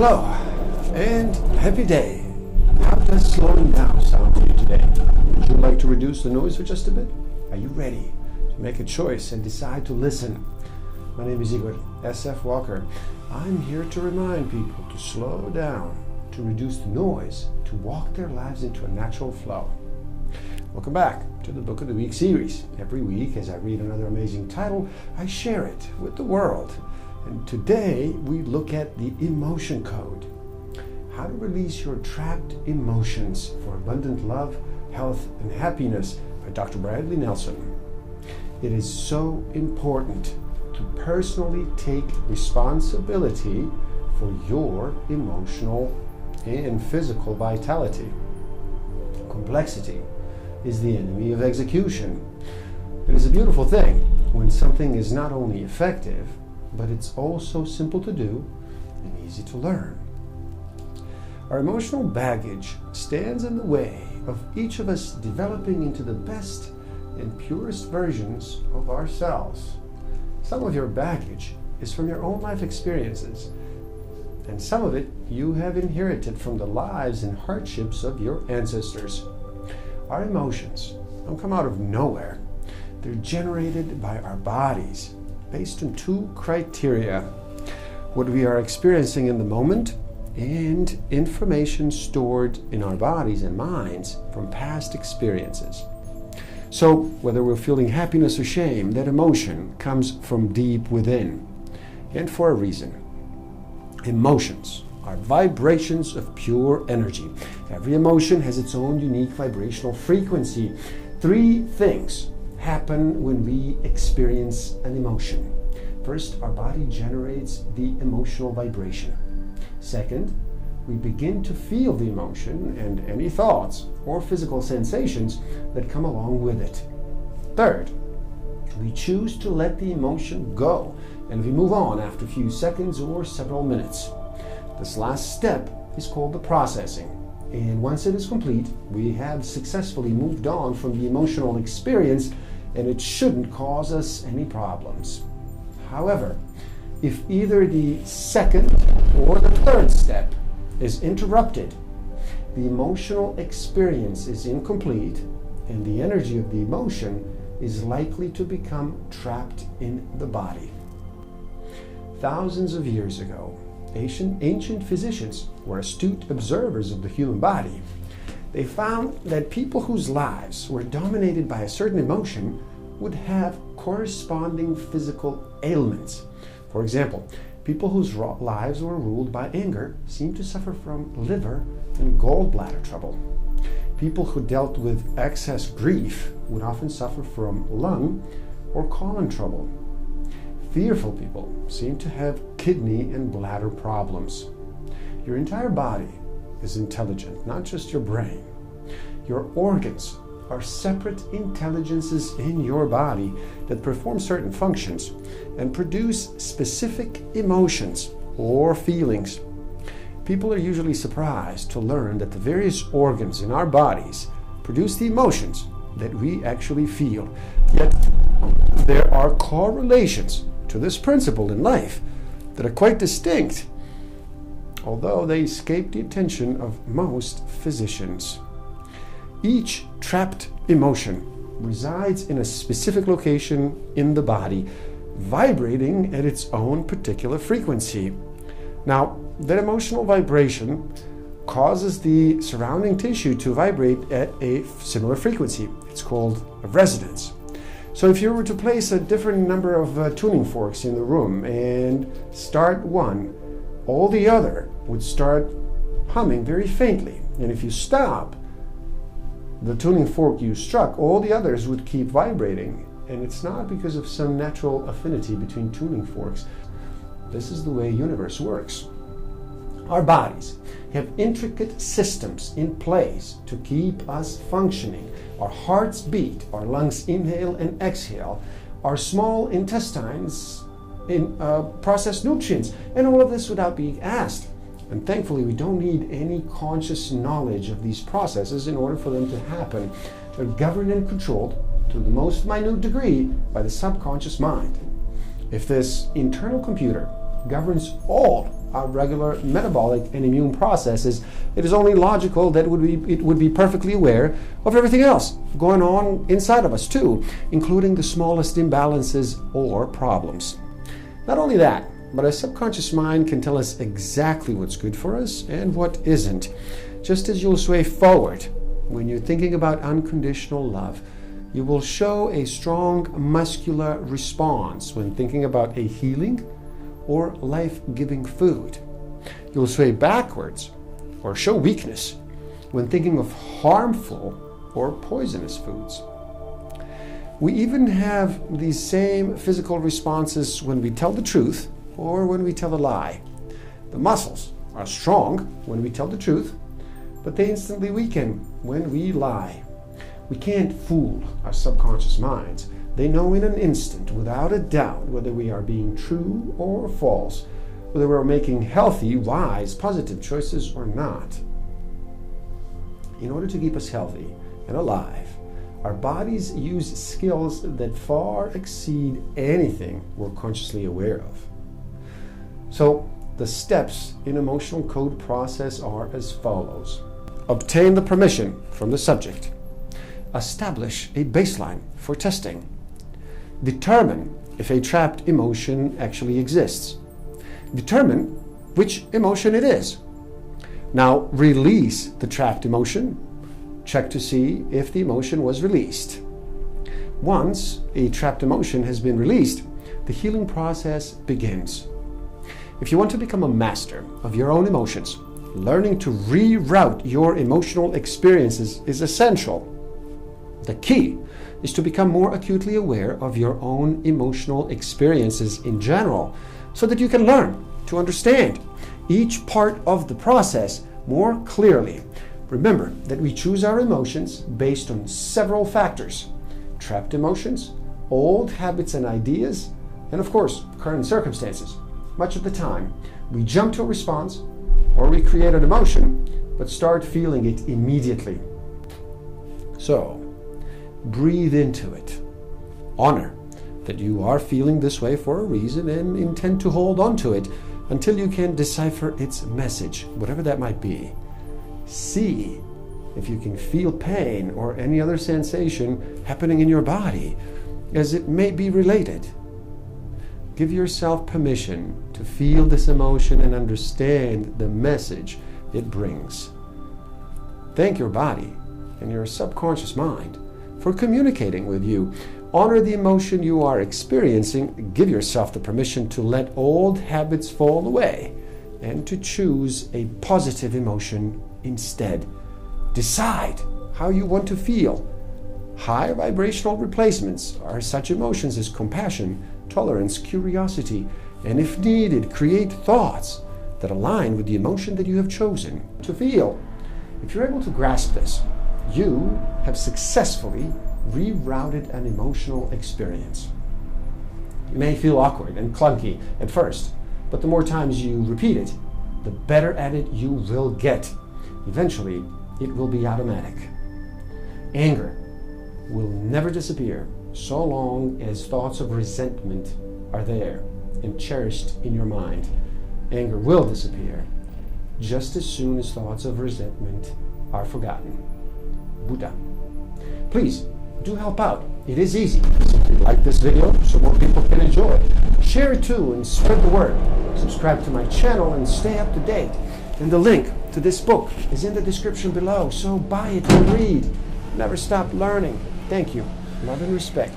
Hello, and happy day. How does slowing down sound to you today? Would you like to reduce the noise for just a bit? Are you ready to make a choice and decide to listen? My name is Igor S.F. Walker. I'm here to remind people to slow down, to reduce the noise, to walk their lives into a natural flow. Welcome back to the Book of the Week series. Every week, as I read another amazing title, I share it with the world. And today, we look at the emotion code. How to release your trapped emotions for abundant love, health, and happiness by Dr. Bradley Nelson. It is so important to personally take responsibility for your emotional and physical vitality. Complexity is the enemy of execution. It is a beautiful thing when something is not only effective, but it's also simple to do and easy to learn. Our emotional baggage stands in the way of each of us developing into the best and purest versions of ourselves. Some of your baggage is from your own life experiences, and some of it you have inherited from the lives and hardships of your ancestors. Our emotions don't come out of nowhere. They're generated by our bodies based on two criteria: what we are experiencing in the moment and information stored in our bodies and minds from past experiences. So whether we're feeling happiness or shame, that emotion comes from deep within, and for a reason. Emotions are vibrations of pure energy. Every emotion has its own unique vibrational frequency. Three things happen when we experience an emotion. First, our body generates the emotional vibration. Second, we begin to feel the emotion and any thoughts or physical sensations that come along with it. Third, we choose to let the emotion go, and we move on after a few seconds or several minutes. This last step is called the processing, and once it is complete, we have successfully moved on from the emotional experience, and it shouldn't cause us any problems. However, if either the second or the third step is interrupted, the emotional experience is incomplete, and the energy of the emotion is likely to become trapped in the body. Thousands of years ago, ancient physicians were astute observers of the human body. They found that people whose lives were dominated by a certain emotion would have corresponding physical ailments. For example, people whose lives were ruled by anger seemed to suffer from liver and gallbladder trouble. People who dealt with excess grief would often suffer from lung or colon trouble. Fearful people seem to have kidney and bladder problems. Your entire body is intelligent, not just your brain. Your organs are separate intelligences in your body that perform certain functions and produce specific emotions or feelings. People are usually surprised to learn that the various organs in our bodies produce the emotions that we actually feel. Yet there are correlations to this principle in life that are quite distinct, although they escape the attention of most physicians. Each trapped emotion resides in a specific location in the body, vibrating at its own particular frequency. Now, that emotional vibration causes the surrounding tissue to vibrate at a similar frequency. It's called a resonance. So if you were to place a different number of tuning forks in the room and start one, all the other would start humming very faintly. And if you stop the tuning fork you struck, all the others would keep vibrating. And it's not because of some natural affinity between tuning forks. This is the way the universe works. Our bodies have intricate systems in place to keep us functioning. Our hearts beat, our lungs inhale and exhale, our small intestines process nutrients, and all of this without being asked. And thankfully, we don't need any conscious knowledge of these processes in order for them to happen. They're governed and controlled to the most minute degree by the subconscious mind. If this internal computer governs all our regular metabolic and immune processes, it is only logical that it would be perfectly aware of everything else going on inside of us too, including the smallest imbalances or problems. Not only that, but our subconscious mind can tell us exactly what's good for us and what isn't. Just as you'll sway forward when you're thinking about unconditional love, you will show a strong muscular response when thinking about a healing or life-giving food. You'll sway backwards or show weakness when thinking of harmful or poisonous foods. We even have these same physical responses when we tell the truth or when we tell a lie. The muscles are strong when we tell the truth, but they instantly weaken when we lie. We can't fool our subconscious minds. They know in an instant, without a doubt, whether we are being true or false, whether we're making healthy, wise, positive choices or not. In order to keep us healthy and alive, our bodies use skills that far exceed anything we're consciously aware of. So, the steps in emotional code process are as follows. Obtain the permission from the subject. Establish a baseline for testing. Determine if a trapped emotion actually exists. Determine which emotion it is. Now release the trapped emotion. Check to see if the emotion was released. Once a trapped emotion has been released, the healing process begins. If you want to become a master of your own emotions, learning to reroute your emotional experiences is essential. The key is to become more acutely aware of your own emotional experiences in general, so that you can learn to understand each part of the process more clearly. Remember that we choose our emotions based on several factors: trapped emotions, old habits and ideas, and of course, current circumstances. Much of the time, we jump to a response or we create an emotion, but start feeling it immediately. So, breathe into it. Honor that you are feeling this way for a reason and intend to hold on to it until you can decipher its message, whatever that might be. See if you can feel pain or any other sensation happening in your body, as it may be related. Give yourself permission to feel this emotion and understand the message it brings. Thank your body and your subconscious mind for communicating with you. Honor the emotion you are experiencing. Give yourself the permission to let old habits fall away and to choose a positive emotion instead. Decide how you want to feel. High vibrational replacements are such emotions as compassion, tolerance, curiosity, and if needed, create thoughts that align with the emotion that you have chosen to feel. If you're able to grasp this, you have successfully rerouted an emotional experience. It may feel awkward and clunky at first, but the more times you repeat it, the better at it you will get. Eventually, it will be automatic. Anger will never disappear so long as thoughts of resentment are there and cherished in your mind. Anger will disappear just as soon as thoughts of resentment are forgotten. Buddha. Please do help out. It is easy. Simply like this video so more people can enjoy it. Share it too and spread the word. Subscribe to my channel and stay up to date. And the link to this book is in the description below, so buy it and read. Never stop learning. Thank you. Love and respect.